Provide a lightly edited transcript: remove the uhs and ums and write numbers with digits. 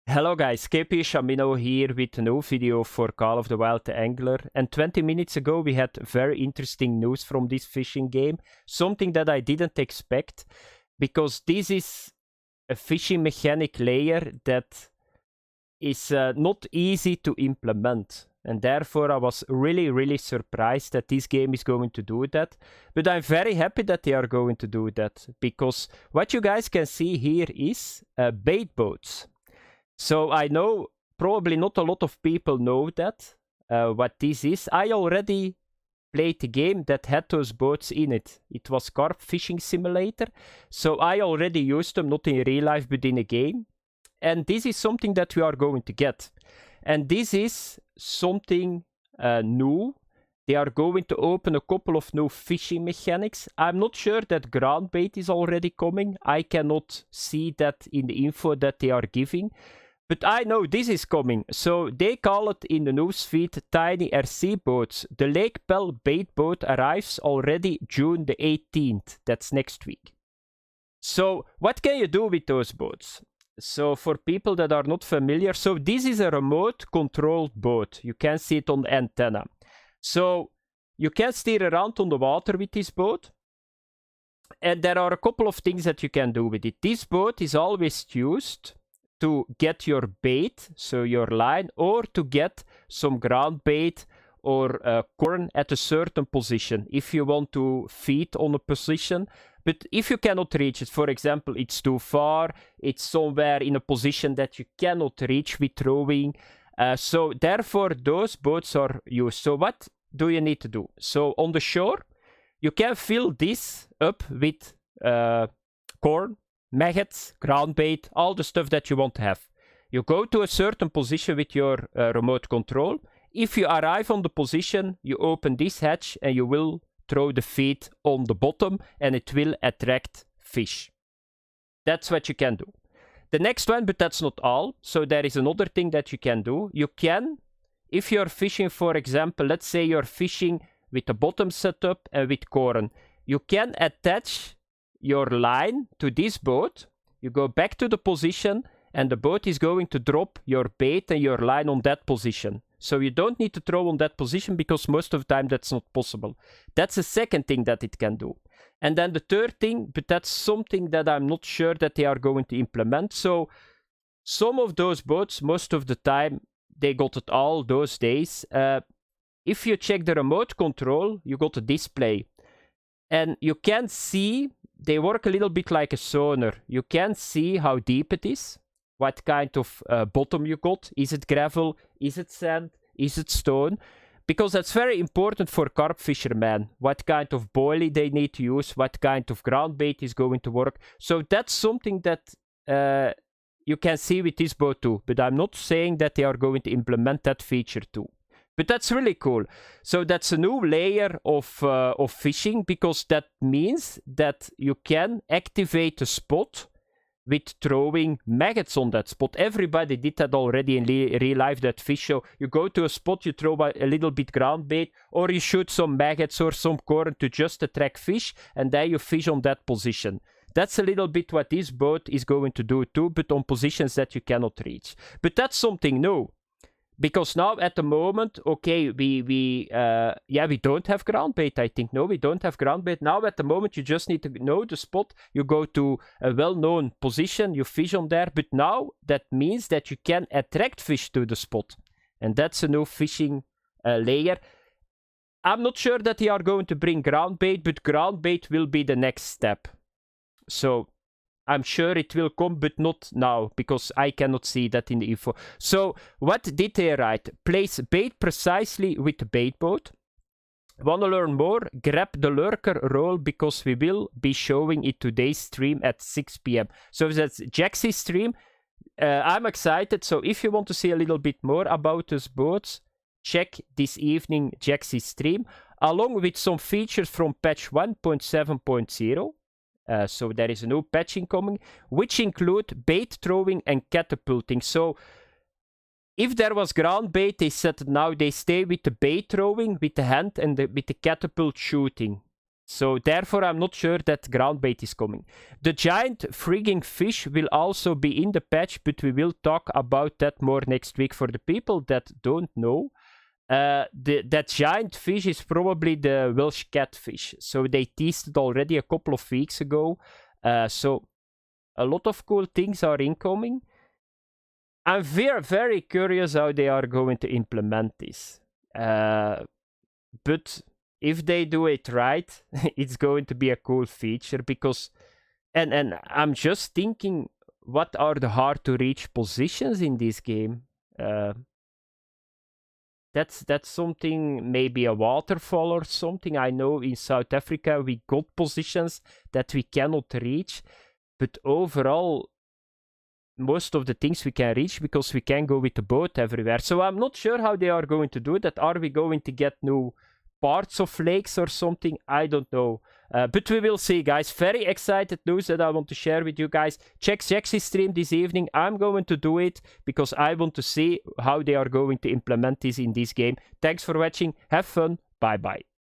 Hello guys, Catfish here with a new video for Call of the Wild Angler. And 20 minutes ago we had very interesting news from this fishing game. Something that I didn't expect, because this is a fishing mechanic layer that is not easy to implement. And therefore I was really surprised that this game is going to do that. But I'm very happy that they are going to do that, because what you guys can see here is bait boats. So I know probably not a lot of people know that, what this is. I already played a game that had those boats in it. It was Carp Fishing Simulator. So I already used them, not in real life, but in a game. And this is something that we are going to get. And this is something new. They are going to open a couple of new fishing mechanics. I'm not sure that ground bait is already coming. I cannot see that in the info that they are giving. But I know this is coming. So they call it in the newsfeed Tiny RC boats. The Lake Bell bait boat arrives already June the 18th. That's next week. So what can you do with those boats? So for people that are not familiar, so this is a remote controlled boat. You can see it on the antenna. So you can steer around on the water with this boat. And there are a couple of things that you can do with it. This boat is always used to get your bait, so your line, or to get some ground bait or corn at a certain position if you want to feed on a position. But if you cannot reach it, for example, it's too far, it's somewhere in a position that you cannot reach with throwing, so therefore those boats are used. So what do you need to do? So on the shore you can fill this up with corn, maggots, ground bait, all the stuff that you want to have. You go to a certain position with your remote control. If you arrive on the position, you open this hatch and you will throw the feed on the bottom and it will attract fish. That's what you can do. The next one, but that's not all. So there is another thing that you can do. You can, if you're fishing, for example, let's say you're fishing with the bottom setup and with corn, you can attach your line to this boat. You go back to the position and the boat is going to drop your bait and your line on that position. So you don't need to throw on that position, because most of the time that's not possible. That's the second thing that it can do. And then the third thing, but that's something that I'm not sure that they are going to implement. So some of those boats, most of the time, they got it all those days. If you check the remote control, you got a display. And you can see, they work a little bit like a sonar. You can see how deep it is, what kind of bottom you got. Is it gravel? Is it sand? Is it stone? Because that's very important for carp fishermen. What kind of boilie they need to use, what kind of ground bait is going to work. So that's something that you can see with this boat too. But I'm not saying that they are going to implement that feature too. But that's really cool. So that's a new layer of fishing, because that means that you can activate a spot with throwing maggots on that spot. Everybody did that already in real life, that fish show. You go to a spot, you throw a little bit ground bait, or you shoot some maggots or some corn to just attract fish, and then you fish on that position. That's a little bit what this boat is going to do too, but on positions that you cannot reach. But that's something new. Because now at the moment, okay, we don't have ground bait, I think. No, we don't have ground bait. Now at the moment, you just need to know the spot. You go to a well-known position, you fish on there. But now that means that you can attract fish to the spot. And that's a new fishing layer. I'm not sure that they are going to bring ground bait, but ground bait will be the next step. So I'm sure it will come, but not now, because I cannot see that in the info. So what did they write? Place bait precisely with the bait boat. Want to learn more? Grab the lurker role, because we will be showing it today's stream at 6 p.m. So that's Jaxy stream. I'm excited. So if you want to see a little bit more about those boats, check this evening Jaxy stream, along with some features from patch 1.7.0. So there is a new patch incoming, which include bait throwing and catapulting. So if there was ground bait, they said now they stay with the bait throwing with the hand and with the catapult shooting. So therefore I'm not sure that ground bait is coming. The giant frigging fish will also be in the patch, but we will talk about that more next week for the people that don't know. That giant fish is probably the Welsh catfish. So they teased it already a couple of weeks ago. So a lot of cool things are incoming. I'm very, very curious how they are going to implement this. But if they do it right, it's going to be a cool feature because... And I'm just thinking, what are the hard to reach positions in this game? That's something, maybe a waterfall or something. I know in South Africa we got positions that we cannot reach, but overall most of the things we can reach because we can go with the boat everywhere. So I'm not sure how they are going to do that. Are we going to get new parts of lakes or something? I don't know. But we will see, guys. Very excited news that I want to share with you guys. Check Jaxy stream this evening. I'm going to do it because I want to see how they are going to implement this in this game. Thanks for watching. Have fun. Bye-bye.